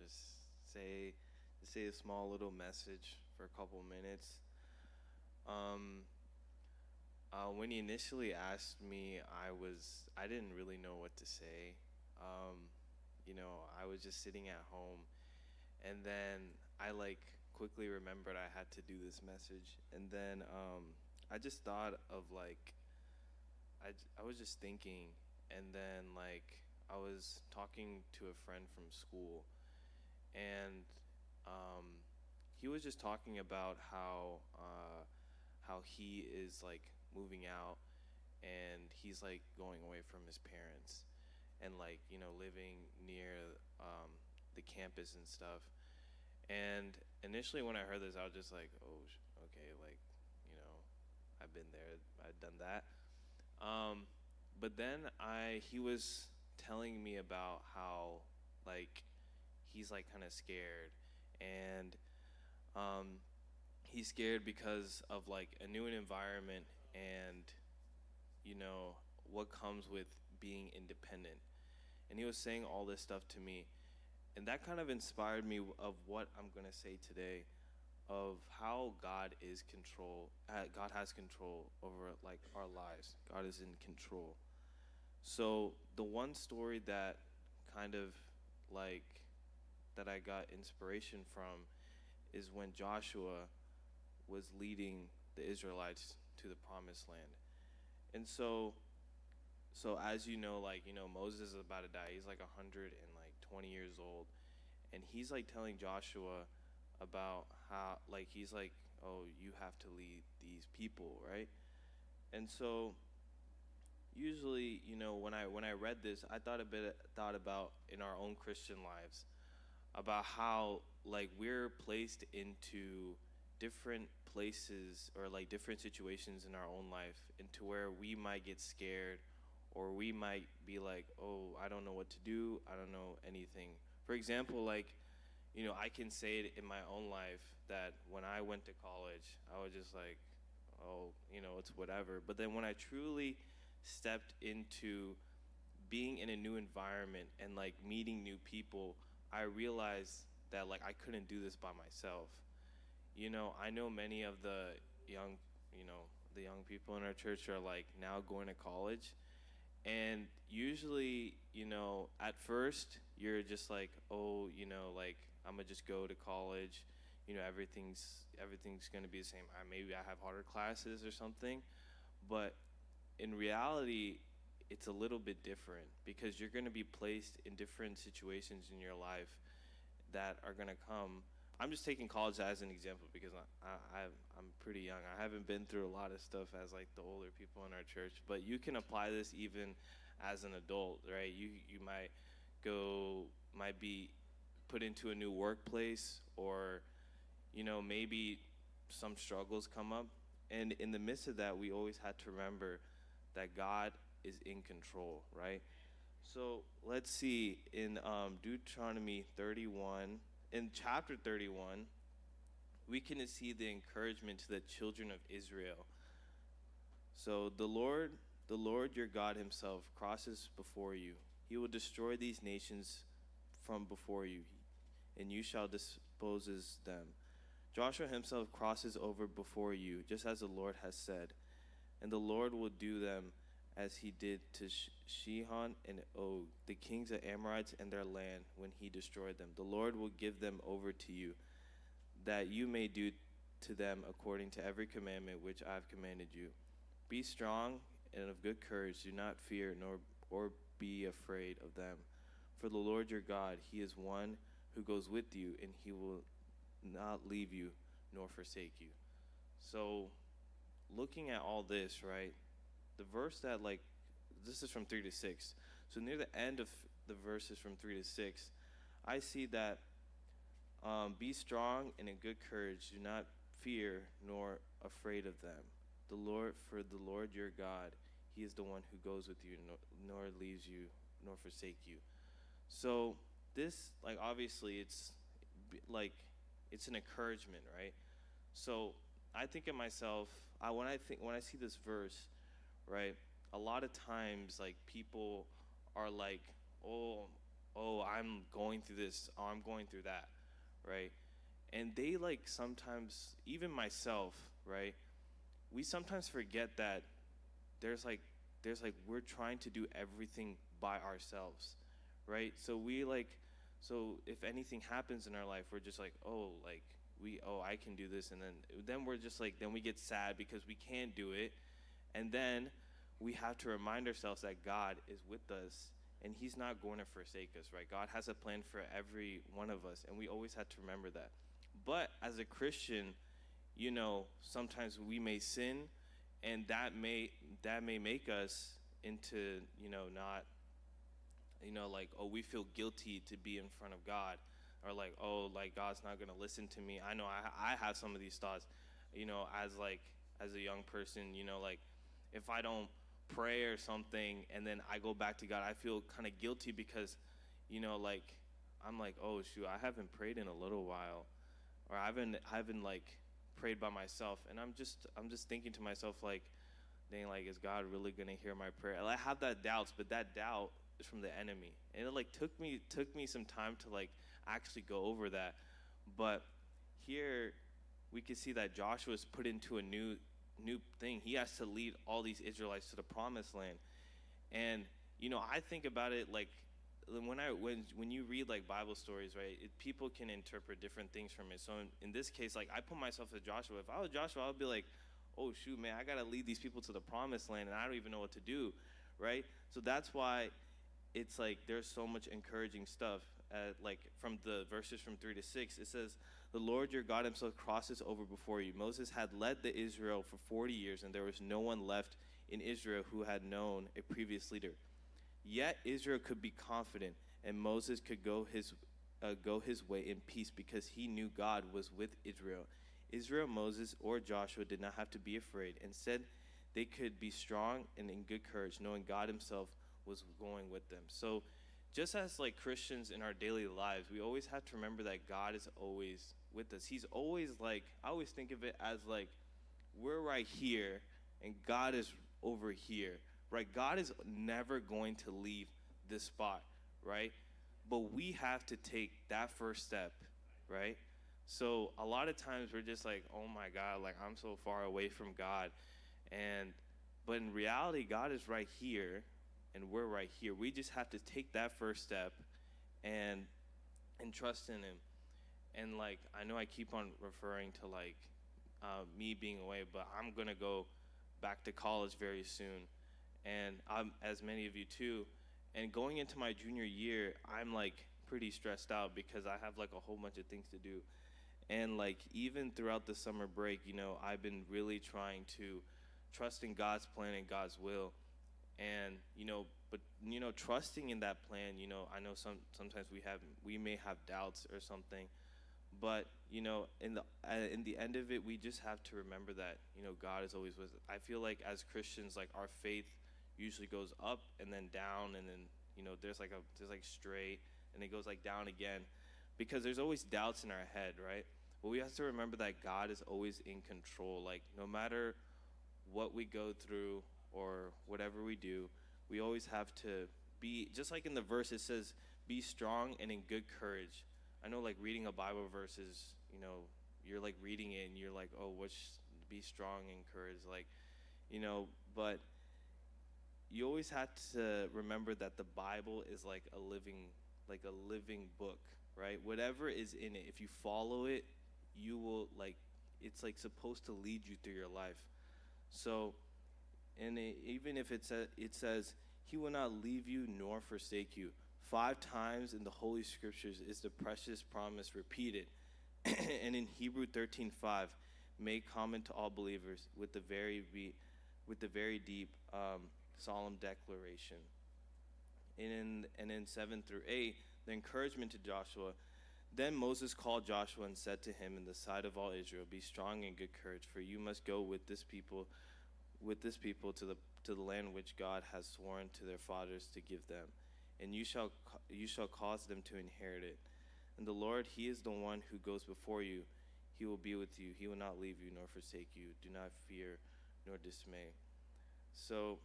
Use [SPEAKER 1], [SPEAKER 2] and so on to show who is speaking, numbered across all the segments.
[SPEAKER 1] just say say a small little message for a couple minutes. Um, when he initially asked me, I didn't really know what to say. Um, I was just sitting at home, and then I like quickly remembered I had to do this message, and then I just thought of like I was just thinking, and then like I was talking to a friend from school, and um, he was just talking about how he is like moving out, and he's like going away from his parents, and like living near the campus and stuff. And initially, when I heard this, I was just like, oh, okay, like you know, I've been there, I've done that. Um, but then he was telling me about how like he's like kind of scared, and um, he's scared because of like a new environment, and what comes with being independent. And he was saying all this stuff to me, and that kind of inspired me of what I'm gonna say today, of how God has control over like our lives. God is in control. So the one story that kind of like that I got inspiration from is when Joshua was leading the Israelites to the promised land. And so as you know, like, Moses is about to die. He's like 120 years old. And he's like telling Joshua about how like he's like, "Oh, you have to lead these people, right?" And so usually, when I read this, I thought about in our own Christian lives about how like we're placed into different places or like different situations in our own life, into where we might get scared, or we might be like, oh, I don't know what to do, I don't know anything. For example, like, I can say it in my own life that when I went to college, I was just like, oh, it's whatever. But then when I truly stepped into being in a new environment and like meeting new people, I realized that like I couldn't do this by myself. I know many of young, the young people in our church are like now going to college, and usually, at first you're just like, oh, like I'm gonna just go to college. Everything's gonna be the same. Maybe I have harder classes or something, but in reality, it's a little bit different, because you're gonna be placed in different situations in your life that are gonna come. I'm just taking college as an example because I'm pretty young. I haven't been through a lot of stuff as like the older people in our church, but you can apply this even as an adult, right? You might be put into a new workplace, or maybe some struggles come up, and in the midst of that, we always had to remember that God is in control, right? So let's see in Deuteronomy 31, in chapter 31, we can see the encouragement to the children of Israel. So the Lord your God himself crosses before you. He will destroy these nations from before you, and you shall dispose them. Joshua himself crosses over before you, just as the Lord has said, and the Lord will do them as he did to Shihon and Og, the kings of Amorites and their land, when he destroyed them. The Lord will give them over to you, that you may do to them according to every commandment which I have commanded you. Be strong and of good courage. Do not fear nor or be afraid of them. For the Lord your God, he is one who goes with you, and he will not leave you nor forsake you. So, looking at all this, right? The verse that like this is from 3 to 6. So near the end of the verses from 3 to 6, I see that be strong and in good courage. Do not fear nor afraid of them. For the Lord your God, he is the one who goes with you, nor leaves you, nor forsake you. So this, like, obviously, like it's an encouragement, right? So I think of myself, when I see this verse, right? A lot of times, like, people are like, oh, oh, I'm going through this, oh, I'm going through that, right? And they like sometimes, even myself, right? We sometimes forget that there's like we're trying to do everything by ourselves, right? So if anything happens in our life, we're just like, oh, like I can do this, and then we're just like, then we get sad because we can't do it, and then we have to remind ourselves that God is with us and he's not going to forsake us, right? God has a plan for every one of us, and we always have to remember that. But as a Christian, sometimes we may sin, and that may make us into, not, like, oh, we feel guilty to be in front of God, or like, oh, like God's not going to listen to me. I know I have some of these thoughts, as a young person, like if I don't pray or something and then I go back to God, I feel kind of guilty because, like I'm like, oh shoot, I haven't prayed in a little while, or I haven't like prayed by myself, and I'm just thinking to myself like, dang, like is God really gonna hear my prayer? And I have that doubts, but that doubt is from the enemy, and it like took me some time to like actually go over that. But here we can see that Joshua is put into a new thing. He has to lead all these Israelites to the promised land. And I think about it like when you read like Bible stories, right, people can interpret different things from it. So in this case, like I put myself as Joshua. If I was Joshua, I would be like, oh shoot, man, I gotta lead these people to the promised land, and I don't even know what to do, right? So that's why it's like there's so much encouraging stuff. Like from the verses from 3 to 6, it says, "The Lord your God himself crosses over before you. Moses had led the Israel for 40 years, and there was no one left in Israel who had known a previous leader. Yet Israel could be confident, and Moses could go his way in peace because he knew God was with Israel. Israel, Moses, or Joshua did not have to be afraid. Instead, they could be strong and in good courage, knowing God himself was going with them." So just as like Christians in our daily lives, we always have to remember that God is always with us. He's always like, I always think of it as like we're right here and God is over here, right? God is never going to leave this spot, right? But we have to take that first step, right? So a lot of times we're just like, oh my God, like I'm so far away from God. But in reality, God is right here and we're right here. We just have to take that first step and trust in him. And like, I know I keep on referring to like me being away, but I'm going to go back to college very soon. And as many of you too. And going into my junior year, I'm like pretty stressed out because I have like a whole bunch of things to do. And like even throughout the summer break, I've been really trying to trust in God's plan and God's will. And but trusting in that plan, I know sometimes we may have doubts or something, but in the end of it, we just have to remember that God is always with us. I feel like as Christians, like our faith usually goes up and then down, and then there's like straight, and it goes like down again, because there's always doubts in our head, right? But we have to remember that God is always in control. Like no matter what we go through or whatever we do, we always have to be, just like in the verse it says, be strong and in good courage. I know like reading a Bible verse is, you're like reading it and you're like, oh, be strong and courage, like, but you always have to remember that the Bible is like a living book, right? Whatever is in it, if you follow it, you will it's like supposed to lead you through your life. So, and even if it says, he will not leave you nor forsake you. 5 times in the Holy Scriptures is the precious promise repeated. And in Hebrew 13:5, made common to all believers with the very deep, solemn declaration. And in 7 through 8, the encouragement to Joshua. Then Moses called Joshua and said to him in the sight of all Israel, "Be strong and good courage, for you must go with this people to the land which God has sworn to their fathers to give them, and you shall cause them to inherit it. And the Lord, he is the one who goes before you. He will be with you. He will not leave you nor forsake you. Do not fear nor dismay." So,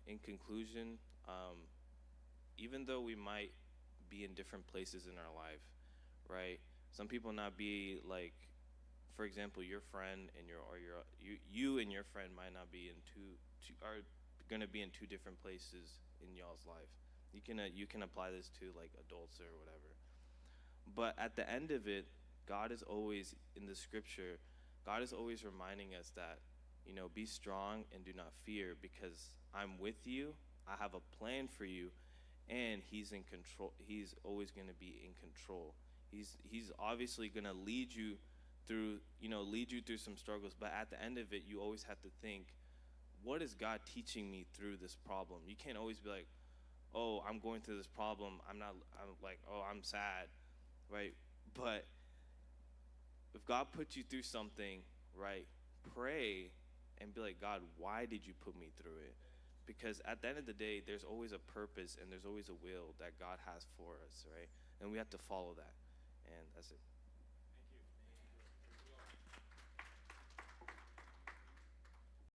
[SPEAKER 1] in conclusion, even though we might be in different places in our life, right? Some people not be like, for example, your friend and you and your friend might not be in two are gonna be in two different places in y'all's life. You can apply this to like adults or whatever. But at the end of it, God is always in the scripture. God is always reminding us that, be strong and do not fear, because I'm with you. I have a plan for you, and He's in control. He's always going to be in control. He's obviously going to lead you through some struggles, but at the end of it, you always have to think, what is God teaching me through this problem? You can't always be like, oh, I'm going through this problem. I'm like, oh, I'm sad, right? But if God put you through something, right, pray and be like, God, why did you put me through it? Because at the end of the day, there's always a purpose and there's always a will that God has for us, right? And we have to follow that. And that's it.